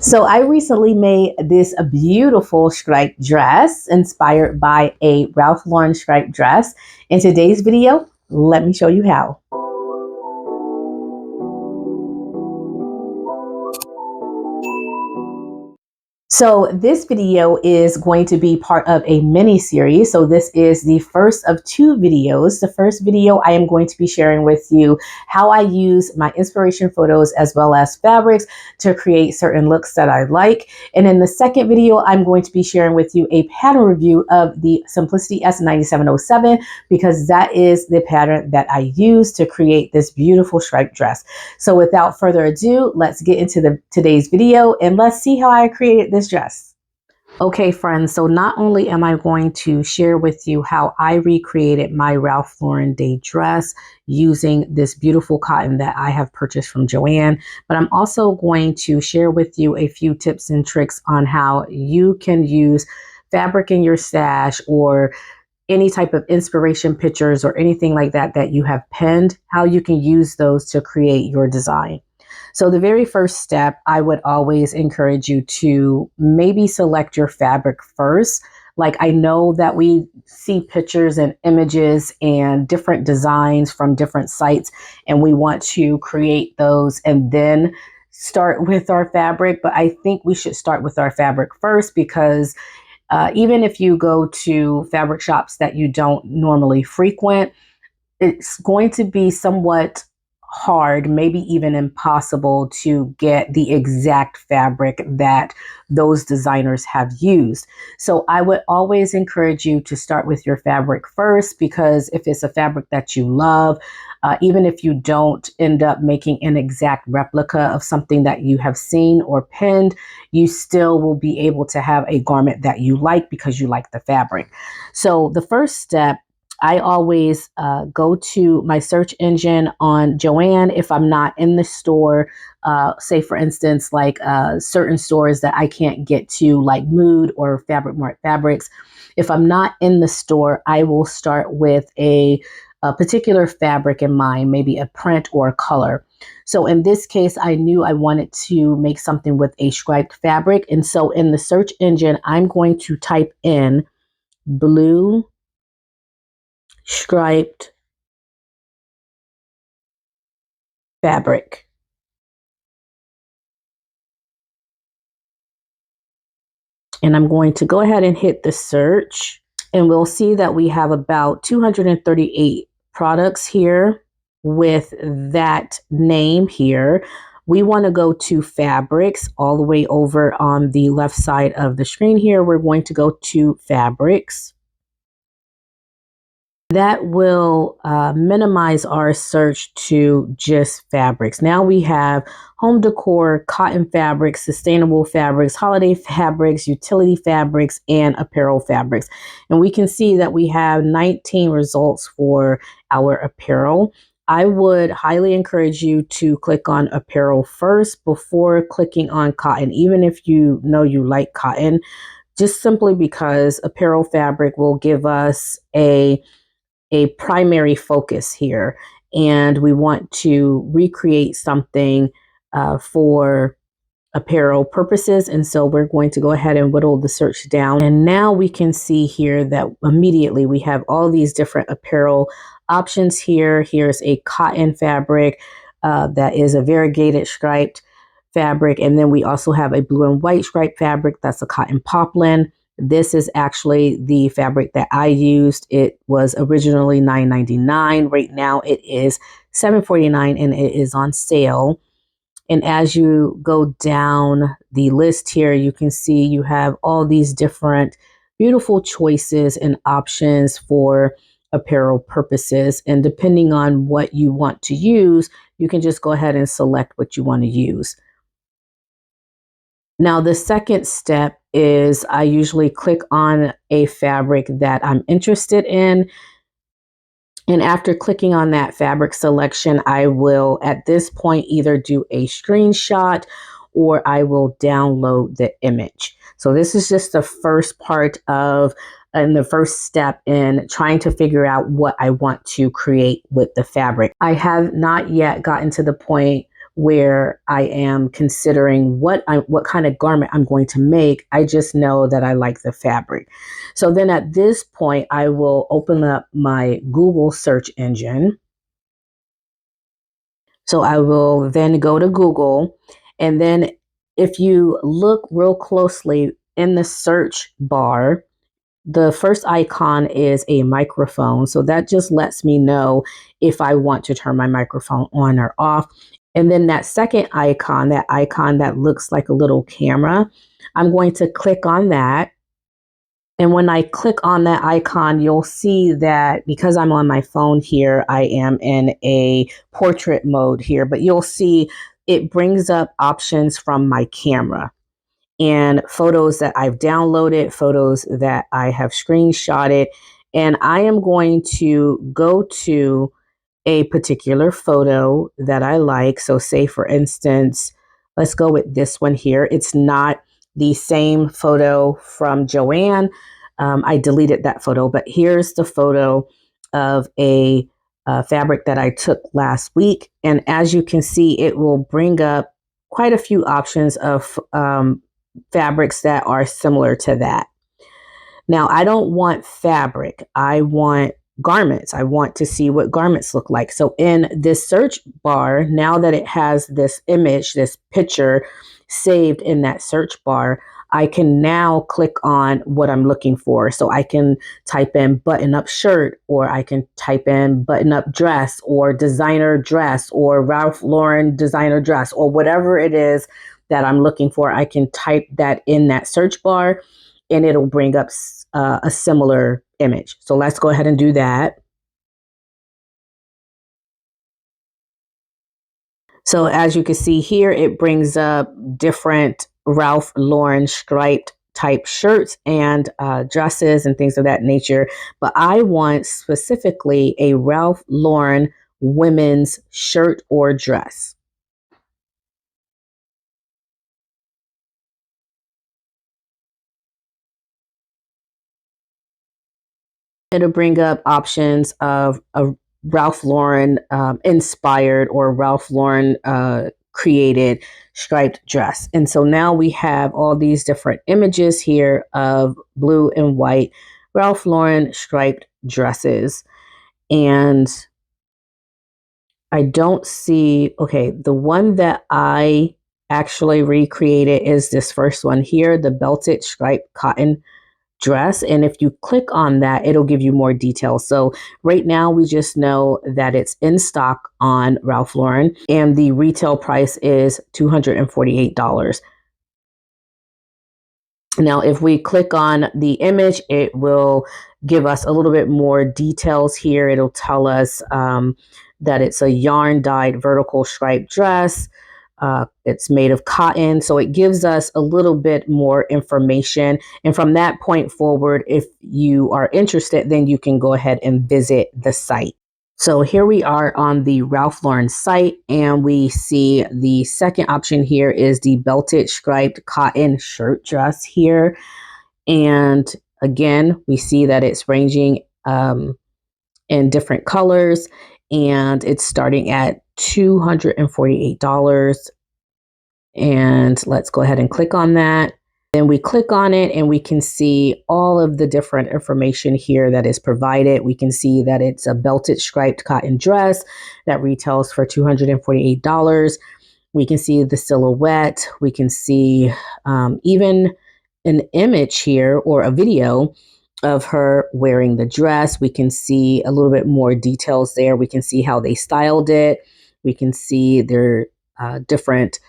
So I recently made this beautiful striped dress inspired by a Ralph Lauren striped dress. In today's video, let me show you how. So this video is going to be part of a mini series. So this is the first of two videos. The first video, I am going to be sharing with you how I use my inspiration photos as well as fabrics to create certain looks that I like. And in the second video, I'm going to be sharing with you a pattern review of the Simplicity S9707 because that is the pattern that I use to create this beautiful striped dress. So without further ado, let's get into today's video and let's see how I created this dress. Okay, friends, so not only am I going to share with you how I recreated my Ralph Lauren day dress using this beautiful cotton that I have purchased from Joann, but I'm also going to share with you a few tips and tricks on how you can use fabric in your stash or any type of inspiration pictures or anything like that that you have pinned, how you can use those to create your design. So the very first step, I would always encourage you to maybe select your fabric first. Like I know that we see pictures and images and different designs from different sites, and we want to create those and then start with our fabric. But I think we should start with our fabric first because even if you go to fabric shops that you don't normally frequent, it's going to be somewhat hard, maybe even impossible to get the exact fabric that those designers have used. So I would always encourage you to start with your fabric first, because if it's a fabric that you love, even if you don't end up making an exact replica of something that you have seen or pinned, you still will be able to have a garment that you like because you like the fabric. So the first step, I always go to my search engine on Joann if I'm not in the store. Say, for instance, like certain stores that I can't get to, like Mood or Fabric Mart Fabrics. If I'm not in the store, I will start with a particular fabric in mind, maybe a print or a color. So in this case, I knew I wanted to make something with a striped fabric. And so in the search engine, I'm going to type in blue striped fabric. And I'm going to go ahead and hit the search, and we'll see that we have about 238 products here with that name here. We want to go to fabrics all the way over on the left side of the screen here. We're going to go to fabrics. That will minimize our search to just fabrics. Now we have home decor, cotton fabrics, sustainable fabrics, holiday fabrics, utility fabrics, and apparel fabrics. And we can see that we have 19 results for our apparel. I would highly encourage you to click on apparel first before clicking on cotton, even if you know you like cotton, just simply because apparel fabric will give us a primary focus here, and we want to recreate something for apparel purposes. And so we're going to go ahead and whittle the search down, and now we can see here that immediately we have all these different apparel options here. Here's a cotton fabric that is a variegated striped fabric, and then we also have a blue and white striped fabric that's a cotton poplin. This is actually the fabric that I used. It was originally $9.99. Right now it is $7.49 and it is on sale. And as you go down the list here, you can see you have all these different beautiful choices and options for apparel purposes. And depending on what you want to use, you can just go ahead and select what you want to use. Now, the second step is I usually click on a fabric that I'm interested in. And after clicking on that fabric selection, I will at this point either do a screenshot or I will download the image. So this is just the first part of and the first step in trying to figure out what I want to create with the fabric. I have not yet gotten to the point where I am considering what kind of garment I'm going to make. I just know that I like the fabric. So then at this point, I will open up my Google search engine. So I will then go to Google, and then if you look real closely in the search bar, the first icon is a microphone. So that just lets me know if I want to turn my microphone on or off. And then that second icon, that icon that looks like a little camera, I'm going to click on that. And when I click on that icon, you'll see that because I'm on my phone here, I am in a portrait mode here, but you'll see it brings up options from my camera and photos that I've downloaded, photos that I have screenshotted. And I am going to go to a particular photo that I like. So, say for instance, let's go with this one here. It's not the same photo from Joanne. I deleted that photo, but here's the photo of a fabric that I took last week. And as you can see, it will bring up quite a few options of fabrics that are similar to that. Now, I don't want fabric. I want garments. I want to see what garments look like. So in this search bar, now that it has this image, this picture saved in that search bar, I can now click on what I'm looking for. So I can type in button up shirt, or I can type in button up dress, or designer dress, or Ralph Lauren designer dress, or whatever it is that I'm looking for. I can type that in that search bar and it'll bring up a similar image. So let's go ahead and do that. So as you can see here, it brings up different Ralph Lauren striped type shirts and dresses and things of that nature. But I want specifically a Ralph Lauren women's shirt or dress. It'll bring up options of a Ralph Lauren inspired or Ralph Lauren created striped dress. And so now we have all these different images here of blue and white Ralph Lauren striped dresses. And I don't see, okay, the one that I actually recreated is this first one here, the belted striped cotton dress. And if you click on that, it'll give you more details. So right now we just know that it's in stock on Ralph Lauren and the retail price is $248. Now, if we click on the image, it will give us a little bit more details here. It'll tell us that it's a yarn dyed vertical striped dress. It's made of cotton. So it gives us a little bit more information. And from that point forward, if you are interested, then you can go ahead and visit the site. So here we are on the Ralph Lauren site, and we see the second option here is the belted striped cotton shirt dress here. And again, we see that it's ranging in different colors, and it's starting at $248. And let's go ahead and click on that. Then we click on it and we can see all of the different information here that is provided. We can see that it's a belted striped cotton dress that retails for $248. We can see the silhouette. We can see even an image here or a video of her wearing the dress. We can see a little bit more details there. We can see how they styled it. We can see their different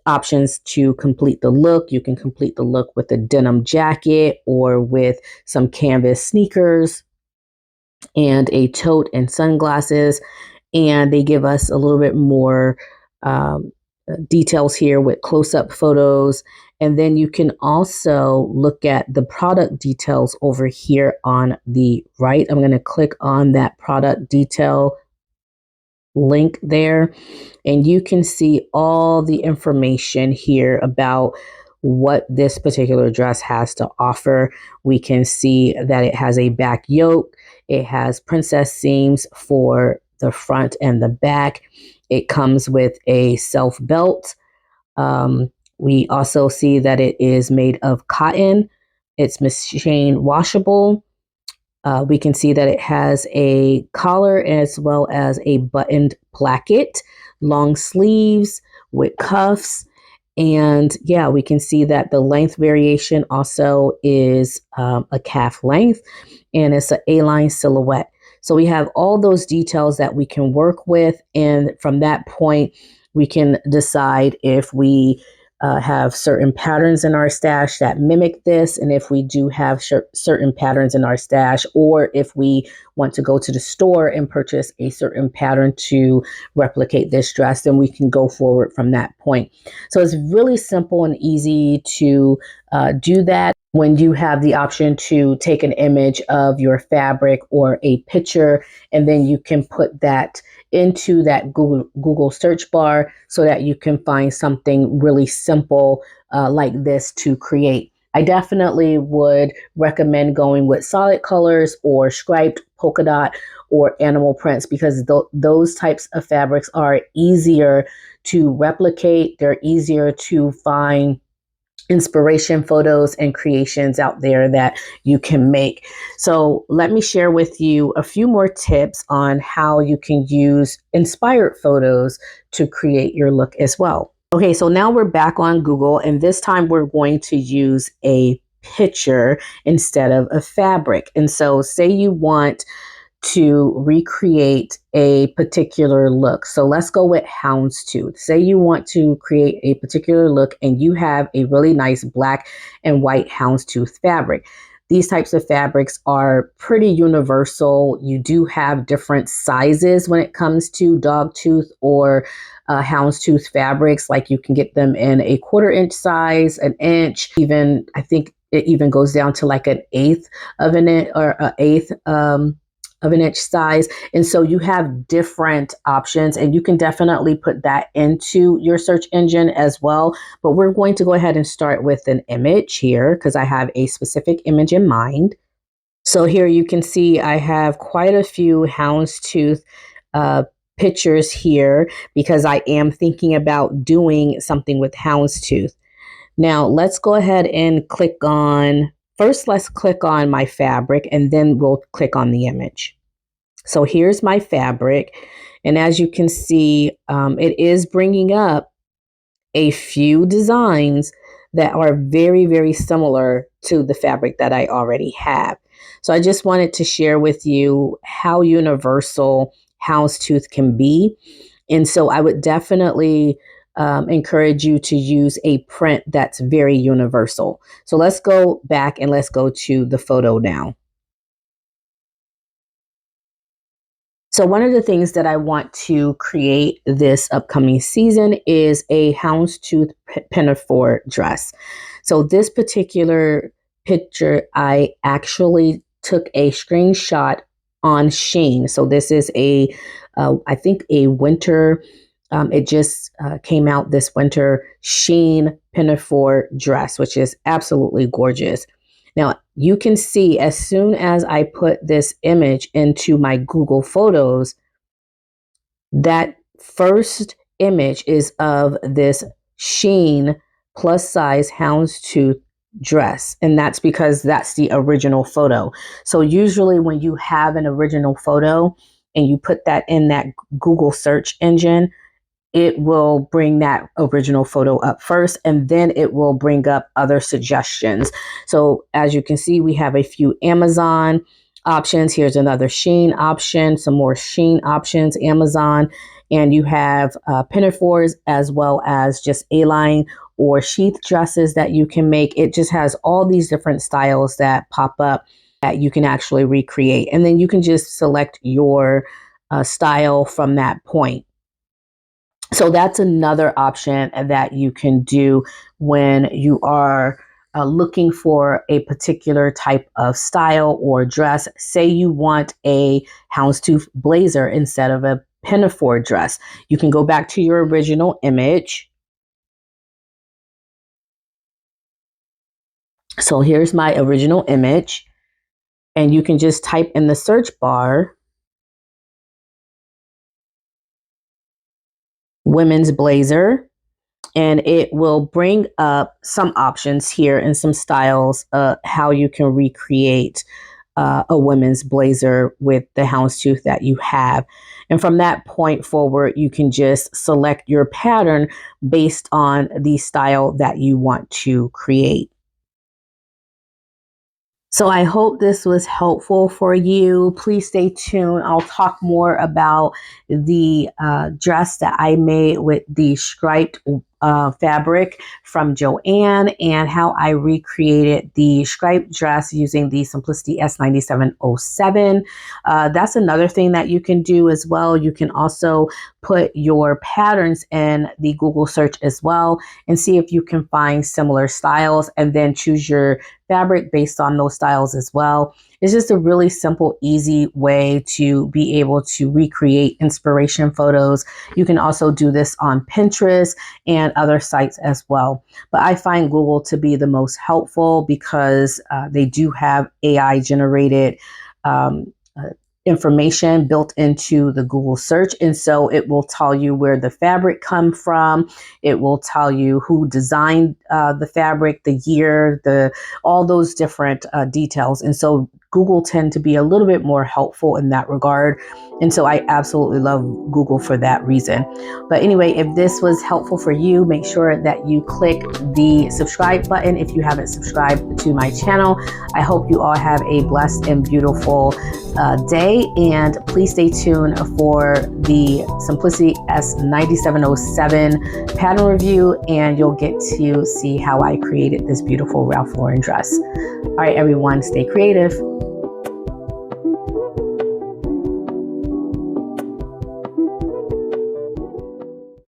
options to complete the look. You can complete the look with a denim jacket or with some canvas sneakers and a tote and sunglasses. And they give us a little bit more details here with close-up photos. And then you can also look at the product details over here on the right. I'm going to click on that product detail link there, and you can see all the information here about what this particular dress has to offer. We can see that it has a back yoke. It has princess seams for the front and the back. It comes with a self belt. We also see that it is made of cotton. It's machine washable. We can see that it has a collar as well as a buttoned placket, long sleeves with cuffs. And yeah, we can see that the length variation also is a calf length, and it's an A-line silhouette. So we have all those details that we can work with. And from that point, we can decide if we have certain patterns in our stash that mimic this, and if we do have certain patterns in our stash, or if we want to go to the store and purchase a certain pattern to replicate this dress, then we can go forward from that point. So it's really simple and easy to do that when you have the option to take an image of your fabric or a picture, and then you can put that into that Google search bar so that you can find something really simple like this to create. I definitely would recommend going with solid colors or striped, polka dot, or animal prints, because those types of fabrics are easier to replicate. They're easier to find inspiration photos and creations out there that you can make. So let me share with you a few more tips on how you can use inspired photos to create your look as well. Okay, so now we're back on Google, and this time we're going to use a picture instead of a fabric. And so say you want to recreate a particular look. So let's go with houndstooth. Say you want to create a particular look and you have a really nice black and white houndstooth fabric. These types of fabrics are pretty universal. You do have different sizes when it comes to dogtooth or houndstooth fabrics. Like you can get them in a 1/4 inch size, an inch, even I think it even goes down to like an eighth of an inch or an eighth of an inch size. And so you have different options, and you can definitely put that into your search engine as well. But we're going to go ahead and start with an image here because I have a specific image in mind. So here you can see I have quite a few houndstooth uh, pictures here because I am thinking about doing something with houndstooth. Now let's go ahead and let's click on my fabric, and then we'll click on the image. So here's my fabric. And as you can see, it is bringing up a few designs that are very, very similar to the fabric that I already have. So I just wanted to share with you how universal houndstooth can be. And so I would definitely encourage you to use a print that's very universal. So let's go back and let's go to the photo now. So one of the things that I want to create this upcoming season is a houndstooth pinafore dress. So this particular picture, I actually took a screenshot on Shein. So this is I think a winter, it just came out this winter, Shein pinafore dress, which is absolutely gorgeous. Now, you can see as soon as I put this image into my Google Photos, that first image is of this Shein plus size houndstooth dress. And that's because that's the original photo. So usually when you have an original photo and you put that in that Google search engine, it will bring that original photo up first, and then it will bring up other suggestions. So as you can see, we have a few Amazon options. Here's another Shein option, some more Shein options, Amazon, and you have pinafores as well as just A-line or sheath dresses that you can make. It just has all these different styles that pop up that you can actually recreate. And then you can just select your style from that point. So that's another option that you can do when you are looking for a particular type of style or dress. Say you want a houndstooth blazer instead of a pinafore dress. You can go back to your original image. So here's my original image, and you can just type in the search bar women's blazer, and it will bring up some options here and some styles, how you can recreate a women's blazer with the houndstooth that you have. And from that point forward, you can just select your pattern based on the style that you want to create. So I hope this was helpful for you. Please stay tuned. I'll talk more about the dress that I made with the striped fabric from Joanne and how I recreated the striped dress using the Simplicity S9707. That's another thing that you can do as well. You can also put your patterns in the Google search as well and see if you can find similar styles and then choose your fabric based on those styles as well. It's just a really simple, easy way to be able to recreate inspiration photos. You can also do this on Pinterest and other sites as well. But I find Google to be the most helpful because they do have AI generated information built into the Google search. And so it will tell you where the fabric come from. It will tell you who designed the fabric, the year, all those different details. And so Google tend to be a little bit more helpful in that regard. And so I absolutely love Google for that reason. But anyway, if this was helpful for you, make sure that you click the subscribe button if you haven't subscribed to my channel. I hope you all have a blessed and beautiful day, and please stay tuned for the Simplicity S9707 pattern review, and you'll get to see how I created this beautiful Ralph Lauren dress. All right, everyone, stay creative.